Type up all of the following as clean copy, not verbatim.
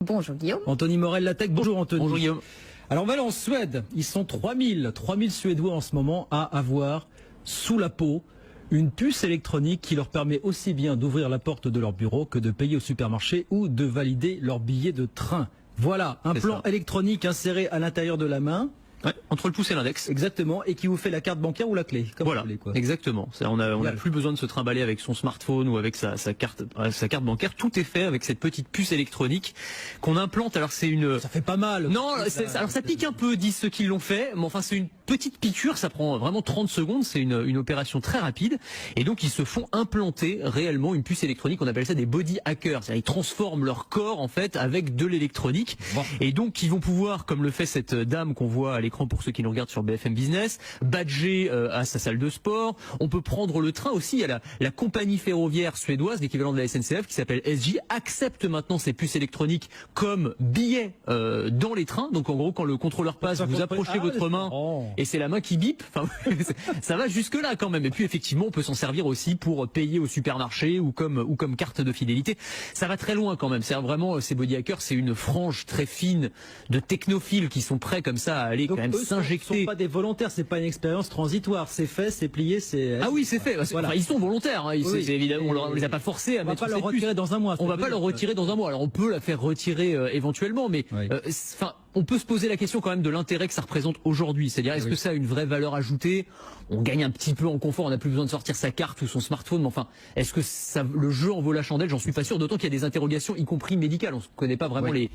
Bonjour Guillaume. Anthony Morel, la tech. Bonjour Anthony. Bonjour Guillaume. Alors on va aller en Suède. Ils sont 3000 Suédois en ce moment à avoir sous la peau une puce électronique qui leur permet aussi bien d'ouvrir la porte de leur bureau que de payer au supermarché ou de valider leur billet de train. Voilà, un plan électronique inséré à l'intérieur de la main. Ouais, entre le pouce et l'index. Exactement, et qui vous fait la carte bancaire ou la clé. Comme voilà, vous voulez, quoi. Exactement. On n'a plus besoin de se trimballer avec son smartphone ou avec sa carte bancaire. Tout est fait avec cette petite puce électronique qu'on implante. Alors c'est une. Ça fait pas mal. Non, alors ça pique un peu, disent ceux qui l'ont fait. Mais enfin c'est une petite piqûre, ça prend vraiment 30 secondes. C'est une opération très rapide. Et donc ils se font implanter réellement une puce électronique. On appelle ça des body hackers. C'est-à-dire ils transforment leur corps en fait avec de l'électronique. Bon. Et donc ils vont pouvoir, comme le fait cette dame qu'on voit à l'écran pour ceux qui nous regardent sur BFM Business, badger à sa salle de sport. On peut prendre le train aussi. À la compagnie ferroviaire suédoise, l'équivalent de la SNCF, qui s'appelle SJ, accepte maintenant ces puces électroniques comme billets dans les trains. Donc en gros, quand le contrôleur passe, vous approchez votre main et c'est la main qui bip. Enfin, ça va jusque là quand même. Et puis effectivement, on peut s'en servir aussi pour payer au supermarché ou comme carte de fidélité. Ça va très loin quand même. C'est vraiment ces body hackers, c'est une frange très fine de technophiles qui sont prêts comme ça à aller quand même s'injecter. Ce ne sont pas des volontaires, c'est pas une expérience transitoire. C'est fait, c'est plié, c'est. Ah oui, c'est fait. Voilà. Enfin, ils sont volontaires. Hein. Oui. Évidemment, on les a pas forcés à mettre. On va pas leur retirer dans un mois. On va pas leur retirer dans un mois. Alors on peut la faire retirer éventuellement, mais enfin. On peut se poser la question quand même de l'intérêt que ça représente aujourd'hui. C'est-à-dire, est-ce que ça a une vraie valeur ajoutée? On gagne un petit peu en confort, on n'a plus besoin de sortir sa carte ou son smartphone, mais enfin, est-ce que le jeu en vaut la chandelle? J'en suis pas sûr, d'autant qu'il y a des interrogations, y compris médicales. On ne connaît pas vraiment les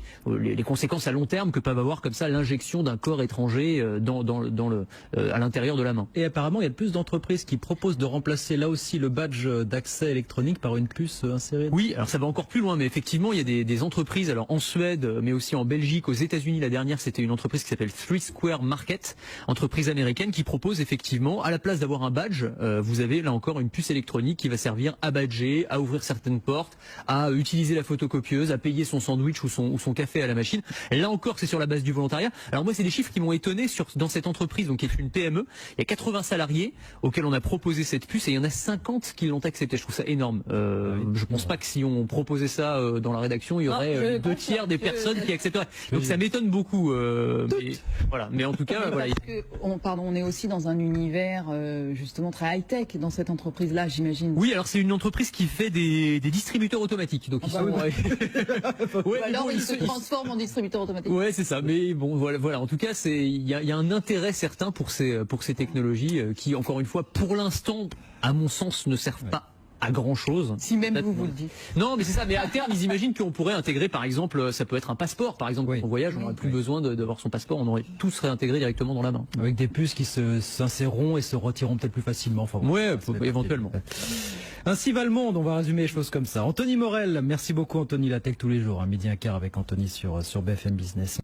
conséquences à long terme que peuvent avoir comme ça l'injection d'un corps étranger à l'intérieur de la main. Et apparemment, il y a de plus d'entreprises qui proposent de remplacer là aussi le badge d'accès électronique par une puce insérée. Oui, alors ça va encore plus loin, mais effectivement, il y a des entreprises, alors en Suède, mais aussi en Belgique, aux États-Unis. La dernière, c'était une entreprise qui s'appelle Three Square Market, entreprise américaine qui propose effectivement, à la place d'avoir un badge, vous avez là encore une puce électronique qui va servir à badger, à ouvrir certaines portes, à utiliser la photocopieuse, à payer son sandwich ou son café à la machine. Là encore, c'est sur la base du volontariat. Alors moi, c'est des chiffres qui m'ont étonné dans cette entreprise, donc qui est une PME. Il y a 80 salariés auxquels on a proposé cette puce et il y en a 50 qui l'ont accepté. Je trouve ça énorme. Je pense pas que si on proposait ça dans la rédaction, il y aurait 2/3 des personnes qui accepteraient. Donc ça m'étonne beaucoup. Mais, voilà. Mais en tout cas, voilà. On est aussi dans un univers justement très high-tech dans cette entreprise-là, j'imagine. Oui, alors c'est une entreprise qui fait des distributeurs automatiques. Donc ils se transforment en distributeurs automatiques. Ouais, c'est ça. Mais bon, voilà. En tout cas, il y a un intérêt certain pour ces technologies qui, encore une fois, pour l'instant, à mon sens, ne servent pas à grand chose. Si même vous le dites. Non, mais c'est ça. Mais à terme, ils imaginent qu'on pourrait intégrer, par exemple, ça peut être un passeport, par exemple. Quand on voyage, on n'aurait plus besoin d'avoir son passeport, on aurait tout serait intégré directement dans la main. Avec des puces qui s'inséreront et se retireront peut-être plus facilement. Enfin, éventuellement. Ainsi va le monde, on va résumer les choses comme ça. Anthony Morel, merci beaucoup Anthony, la tech tous les jours, 12h15 avec Anthony sur BFM Business.